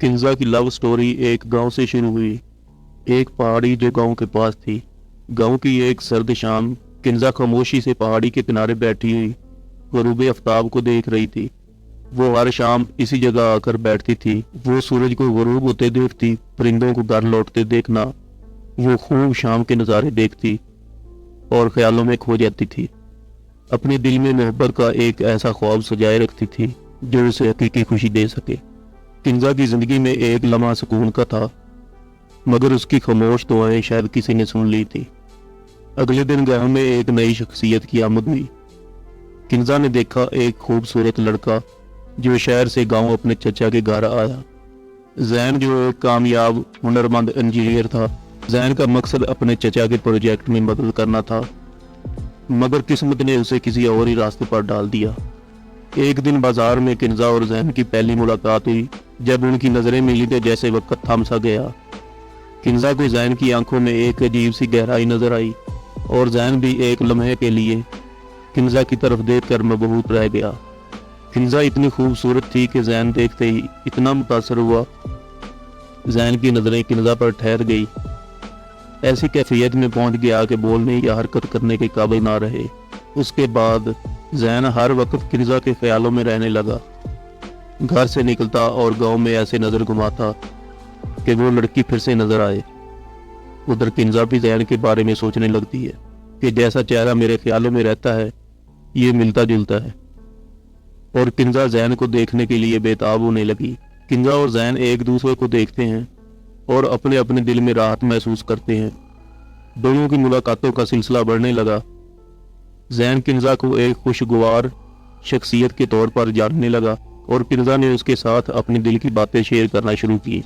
किन्जा की love story एक गांव से शुरू हुई। एक पहाड़ी जो गांव के पास थी। गांव की एक सर्द शाम किन्जा खामोशी से पहाड़ी के किनारे बैठी हुई गरूब आफ्ताब को देख रही थी। वो हर शाम इसी जगह आकर बैठती थी। वो सूरज को गरूब होते देखती, परिंदों को घर लौटते देखना। वो खूब शाम के नज़ारे देखती और ख्यालों में खो जाती थी। अपने दिल में मोहब्बत का एक ऐसा ख्वाब सजाए रखती थी जो उसे हकीकी खुशी दे सके। किन्जा की जिंदगी में एक लम्हा सुकून का था, मगर उसकी खामोश दुआएं शायद किसी ने सुन ली थी। अगले दिन गांव में एक नई शख्सियत की आमद हुई। किन्जा ने देखा एक खूबसूरत लड़का जो शहर से गांव अपने चचा के घर आया। जैन जो एक कामयाब हुनरमंद इंजीनियर था। जैन का मकसद अपने चचा के प्रोजेक्ट में मदद करना था, मगर किस्मत ने उसे किसी और ही रास्ते पर डाल दिया। एक दिन बाजार में किन्जा और जैन की पहली मुलाकात हुई। जब उनकी नजरें मिली तो जैसे वक्त थम सा गया। किन्जा को जैन की आंखों में एक अजीब सी गहराई नजर आई और जैन भी एक लम्हे के लिए किन्जा की तरफ देखकर मबहूत रह गया। किन्जा इतनी खूबसूरत थी कि जैन देखते ही इतना मुतासर हुआ। जैन की नजरें किन्जा पर ठहर गई। ऐसी कैफियत में पहुंच गया कि बोलने या हरकत करने के काबिल ना रहे। उसके बाद जैन हर वक्त किन्जा के ख्यालों में रहने लगा। घर से निकलता और गांव में ऐसे नजर घुमाता कि वो लड़की फिर से नजर आए। उधर किन्जा भी जैन के बारे में सोचने लगती है कि जैसा चेहरा मेरे ख्यालों में रहता है ये मिलता जुलता है, और किन्जा जैन को देखने के लिए बेताब होने लगी। किन्जा और जैन एक दूसरे को देखते हैं और अपने अपने दिल में राहत महसूस करते हैं। दोनों की मुलाकातों का सिलसिला बढ़ने लगा। जैन किन्जा को एक खुशगवार शख्सियत के तौर पर जानने लगा और किन्जा ने उसके साथ अपनी दिल की बातें शेयर करना शुरू की।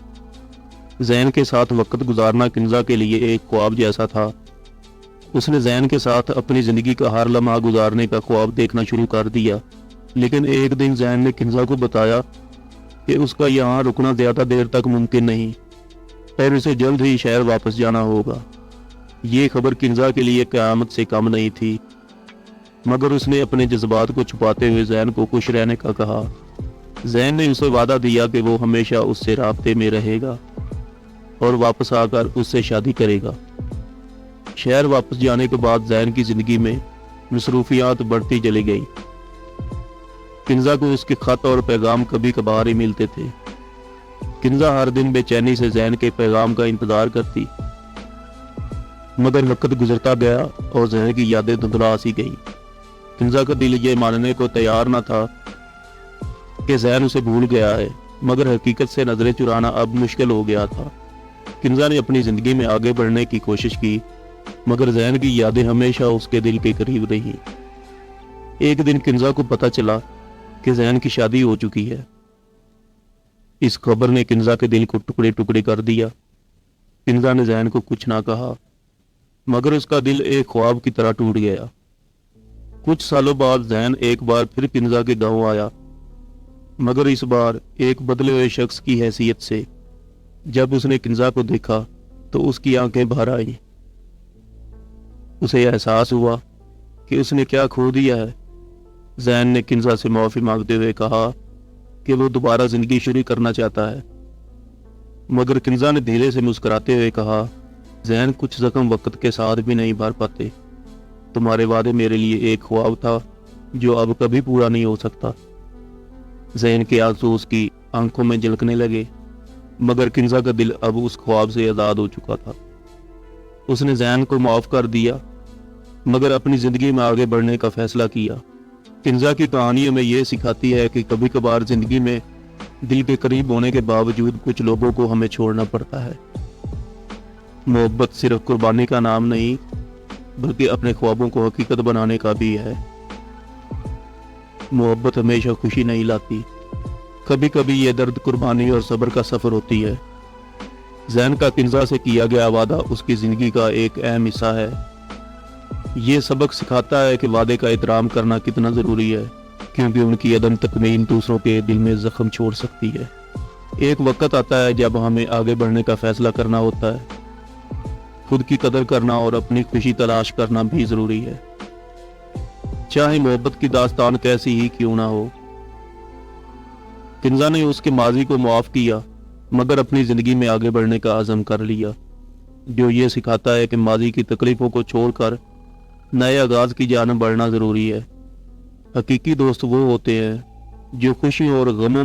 जैन के साथ वक्त गुजारना किन्जा के लिए एक ख्वाब जैसा था। उसने जैन के साथ अपनी जिंदगी का हर लम्हा गुजारने का ख्वाब देखना शुरू कर दिया। लेकिन एक दिन जैन ने किन्जा को बताया कि उसका यहाँ रुकना ज्यादा देर तक मुमकिन नहीं, फिर उसे जल्द ही शहर वापस जाना होगा। ये खबर किन्जा के लिए क़यामत से कम नहीं थी, मगर उसने अपने जज्बात को छुपाते हुए जैन को खुश रहने का कहा। जैन ने उसे वादा दिया कि वो हमेशा उससे राब्ते में रहेगा और वापस आकर उससे शादी करेगा। शहर वापस जाने के बाद जैन की जिंदगी में मसरूफियात बढ़ती चली गई। किन्जा को उसके खत और पैगाम कभी कभार ही मिलते थे। किन्जा हर दिन बेचैनी से जैन के पैगाम का इंतजार करती, मगर वक्त गुजरता गया और जैन की यादें धुंधला सी गई। किन्जा का दिल ये मानने को तैयार न था कि जैन उसे भूल गया है, मगर हकीकत से नजरें चुराना अब मुश्किल हो गया था। किन्जा ने अपनी जिंदगी में आगे बढ़ने की कोशिश की, मगर जैन की यादें हमेशा उसके दिल के करीब रही। एक दिन किन्जा को पता चला कि जैन की शादी हो चुकी है। इस खबर ने किन्जा के दिल को टुकड़े टुकड़े कर दिया। किन्जा ने जैन को कुछ ना कहा, मगर उसका दिल एक ख्वाब की तरह टूट गया। कुछ सालों बाद जैन एक बार फिर किन्जा के गांव आया, मगर इस बार एक बदले हुए शख्स की हैसियत से। जब उसने किन्जा को देखा तो उसकी आंखें भर आईं। उसे एहसास हुआ कि उसने क्या खो दिया है। जैन ने किन्जा से माफी मांगते हुए कहा कि वो दोबारा जिंदगी शुरू करना चाहता है, मगर किन्जा ने धीरे से मुस्कुराते हुए कहा, जैन कुछ जख्म वक्त के साथ भी नहीं भर पाते। तुम्हारे वादे मेरे लिए एक ख्वाब था जो अब कभी पूरा नहीं हो सकता। जैन के आंसू उसकी आंखों में झलकने लगे, मगर किन्जा का दिल अब उस ख्वाब से आजाद हो चुका था। उसने जैन को माफ कर दिया, मगर अपनी जिंदगी में आगे बढ़ने का फैसला किया। किन्जा की कहानियों में यह सिखाती है कि कभी कभार जिंदगी में दिल के करीब होने के बावजूद कुछ लोगों को हमें छोड़ना पड़ता है। मोहब्बत सिर्फ कुर्बानी का नाम नहीं, बल्कि अपने ख्वाबों को हकीकत बनाने का भी है। मोहब्बत हमेशा खुशी नहीं लाती, कभी कभी ये दर्द, कुर्बानी और सब्र का सफर होती है। जैन का किन्जा से किया गया वादा उसकी जिंदगी का एक अहम हिस्सा है। ये सबक सिखाता है कि वादे का एहतराम करना कितना जरूरी है, क्योंकि उनकी अदम तकमीन दूसरों के दिल में जख्म छोड़ सकती है। एक वक्त आता है जब हमें आगे बढ़ने का फैसला करना होता है। खुद की कदर करना और अपनी खुशी तलाश करना भी जरूरी है, चाहे मोहब्बत की दास्तान कैसी ही क्यों ना हो। किन्जा ने उसके माजी को माफ किया, مگر اپنی زندگی میں آگے بڑھنے کا عزم کر لیا، جو یہ سکھاتا ہے کہ ماضی کی تکلیفوں کو چھوڑ کر نئے آغاز کی جانب بڑھنا ضروری ہے۔ حقیقی دوست وہ ہوتے ہیں جو خوشیوں اور غموں